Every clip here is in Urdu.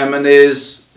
MNAs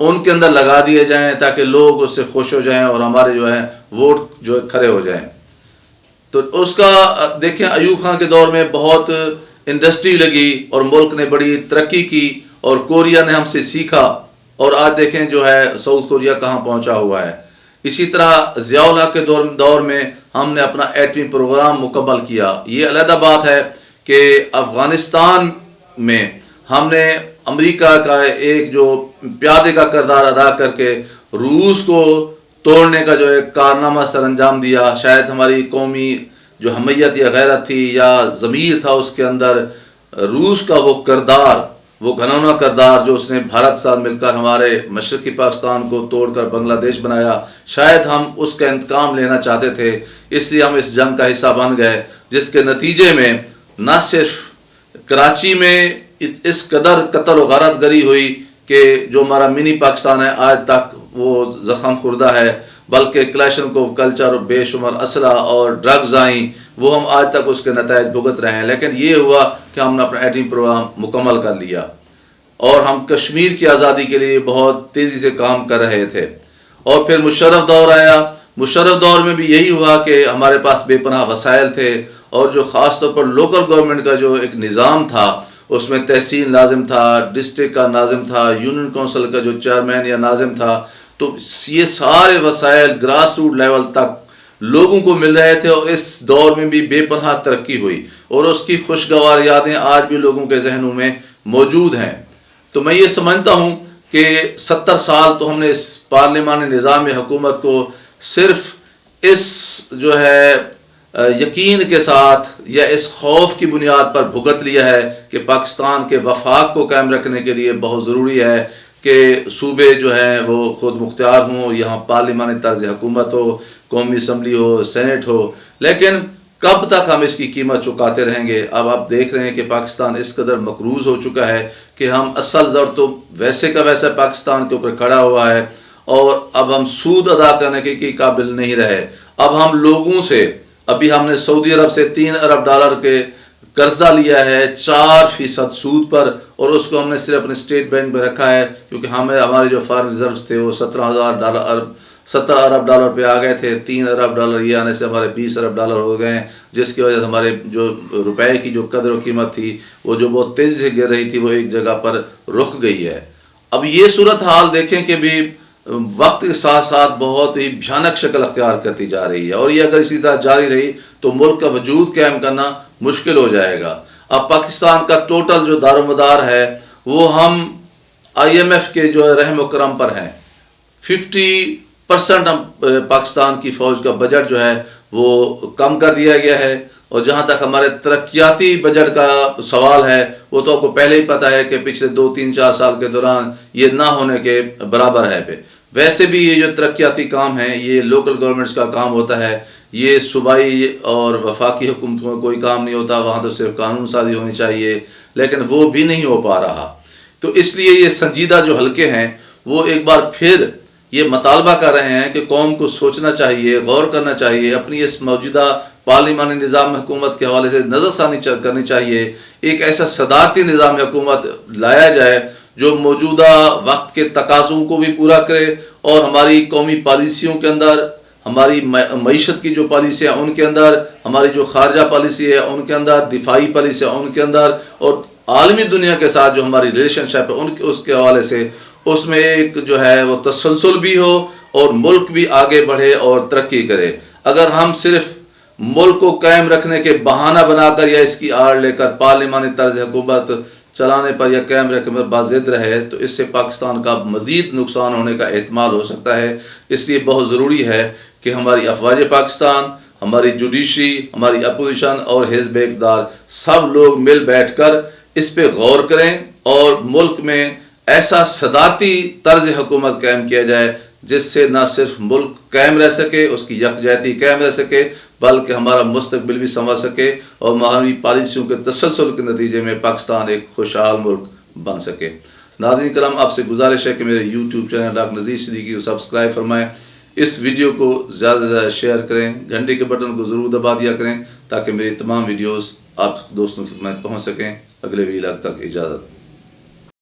ان کے اندر لگا دیے جائیں تاکہ لوگ اس سے خوش ہو جائیں اور ہمارے جو ہے ووٹ جو ہے کھڑے ہو جائیں. تو اس کا دیکھیں ایوب خان کے دور میں بہت انڈسٹری لگی اور ملک نے بڑی ترقی کی اور کوریا نے ہم سے سیکھا اور آج دیکھیں جو ہے ساؤتھ کوریا کہاں پہنچا ہوا ہے. اسی طرح ضیاء الحق کے دور میں ہم نے اپنا ایٹمی پروگرام مکمل کیا. یہ علیحدہ بات ہے کہ افغانستان میں ہم نے امریکہ کا ایک جو پیادے کا کردار ادا کر کے روس کو توڑنے کا جو ایک کارنامہ سر انجام دیا. شاید ہماری قومی جو حمیت یا غیرت تھی یا ضمیر تھا اس کے اندر روس کا وہ کردار، وہ گھناؤنا کردار جو اس نے بھارت ساتھ مل کر ہمارے مشرقی پاکستان کو توڑ کر بنگلہ دیش بنایا، شاید ہم اس کا انتقام لینا چاہتے تھے. اس لیے ہم اس جنگ کا حصہ بن گئے، جس کے نتیجے میں نہ صرف کراچی میں اس قدر قتل و غارت گری ہوئی کہ جو ہمارا منی پاکستان ہے آج تک وہ زخم خوردہ ہے، بلکہ کلیشنکوف کلچر اور بے شمار اسلحہ اور ڈرگز آئیں، وہ ہم آج تک اس کے نتائج بھگت رہے ہیں. لیکن یہ ہوا کہ ہم نے اپنا ایٹمی پروگرام مکمل کر لیا اور ہم کشمیر کی آزادی کے لیے بہت تیزی سے کام کر رہے تھے. اور پھر مشرف دور آیا. مشرف دور میں بھی یہی ہوا کہ ہمارے پاس بے پناہ وسائل تھے اور جو خاص طور پر لوکل گورنمنٹ کا جو ایک نظام تھا اس میں تحصیل ناظم تھا، ڈسٹرکٹ کا ناظم تھا، یونین کونسل کا جو چیئرمین یا ناظم تھا، تو یہ سارے وسائل گراس روٹ لیول تک لوگوں کو مل رہے تھے اور اس دور میں بھی بے پناہ ترقی ہوئی اور اس کی خوشگوار یادیں آج بھی لوگوں کے ذہنوں میں موجود ہیں. تو میں یہ سمجھتا ہوں کہ 70 سال تو ہم نے اس پارلیمانی نظام حکومت کو صرف اس جو ہے یقین کے ساتھ یا اس خوف کی بنیاد پر بھگت لیا ہے کہ پاکستان کے وفاق کو قائم رکھنے کے لیے بہت ضروری ہے کہ صوبے جو ہیں وہ خود مختار ہوں، یہاں پارلیمانی طرز حکومت ہو، قومی اسمبلی ہو، سینٹ ہو. لیکن کب تک ہم اس کی قیمت چکاتے رہیں گے؟ اب آپ دیکھ رہے ہیں کہ پاکستان اس قدر مقروض ہو چکا ہے کہ ہم اصل زر تو ویسے کا ویسا پاکستان کے اوپر کھڑا ہوا ہے اور اب ہم سود ادا کرنے کے قابل نہیں رہے. اب ہم لوگوں سے، ابھی ہم نے سعودی عرب سے $3 ارب کے قرضہ لیا ہے 4% سود پر، اور اس کو ہم نے صرف اپنے اسٹیٹ بینک میں رکھا ہے کیونکہ ہمارے جو فارن ریزروز تھے وہ $17 ارب پہ آ گئے تھے. $3 ارب یہ آنے سے ہمارے $20 ارب ہو گئے ہیں، جس کی وجہ سے ہمارے جو روپے کی جو قدر و قیمت تھی وہ جو بہت تیزی سے گر رہی تھی وہ ایک جگہ پر رک گئی ہے. اب یہ صورتحال دیکھیں کہ بھی وقت کے ساتھ ساتھ بہت ہی بھیانک شکل اختیار کرتی جا رہی ہے اور یہ اگر اسی طرح جاری رہی تو ملک کا وجود قائم کرنا مشکل ہو جائے گا. اب پاکستان کا ٹوٹل جو دار و مدار ہے وہ ہم IMF کے جو رحم و کرم پر ہیں. 50% ہم پاکستان کی فوج کا بجٹ جو ہے وہ کم کر دیا گیا ہے. اور جہاں تک ہمارے ترقیاتی بجٹ کا سوال ہے وہ تو آپ کو پہلے ہی پتہ ہے کہ پچھلے 2-3-4 سال کے دوران یہ نہ ہونے کے برابر ہے. ویسے بھی یہ جو ترقیاتی کام ہیں یہ لوکل گورنمنٹس کا کام ہوتا ہے، یہ صوبائی اور وفاقی حکومتوں میں کوئی کام نہیں ہوتا، وہاں تو صرف قانون سازی ہونی چاہیے، لیکن وہ بھی نہیں ہو پا رہا. تو اس لیے یہ سنجیدہ جو حلقے ہیں وہ ایک بار پھر یہ مطالبہ کر رہے ہیں کہ قوم کو سوچنا چاہیے، غور کرنا چاہیے، اپنی اس موجودہ پارلیمانی نظام حکومت کے حوالے سے نظر ثانی کرنی چاہیے. ایک ایسا صدارتی نظام حکومت لایا جائے جو موجودہ وقت کے تقاضوں کو بھی پورا کرے اور ہماری قومی پالیسیوں کے اندر، ہماری معیشت کی جو پالیسیاں ان کے اندر، ہماری جو خارجہ پالیسی ہے ان کے اندر، دفاعی پالیسیاں ان کے اندر، اور عالمی دنیا کے ساتھ جو ہماری ریلیشن شپ ہے اس کے حوالے سے اس میں ایک جو ہے وہ تسلسل بھی ہو اور ملک بھی آگے بڑھے اور ترقی کرے. اگر ہم صرف ملک کو قائم رکھنے کے بہانہ بنا کر یا اس کی آڑ لے کر پارلیمانی طرز حکومت چلانے پر یا قائم رکھنے پر باضد رہے تو اس سے پاکستان کا مزید نقصان ہونے کا احتمال ہو سکتا ہے. اس لیے بہت ضروری ہے کہ ہماری افواج پاکستان، ہماری جوڈیشری، ہماری اپوزیشن اور حزب اقتدار سب لوگ مل بیٹھ کر اس پہ غور کریں اور ملک میں ایسا صدارتی طرز حکومت قائم کیا جائے جس سے نہ صرف ملک قائم رہ سکے، اس کی یکجہتی قائم رہ سکے، بلکہ ہمارا مستقبل بھی سنور سکے اور ہماری پالیسیوں کے تسلسل کے نتیجے میں پاکستان ایک خوشحال ملک بن سکے. ناظرین کرام، آپ سے گزارش ہے کہ میرے YouTube channel doctor Nazir Siddiqui کو سبسکرائب فرمائیں، اس ویڈیو کو زیادہ سے زیادہ شیئر کریں، گھنٹی کے بٹن کو ضرور دبا دیا کریں تاکہ میری تمام ویڈیوز آپ دوستوں کی خدمت پہنچ سکیں. اگلے ویلاگ تک اجازت.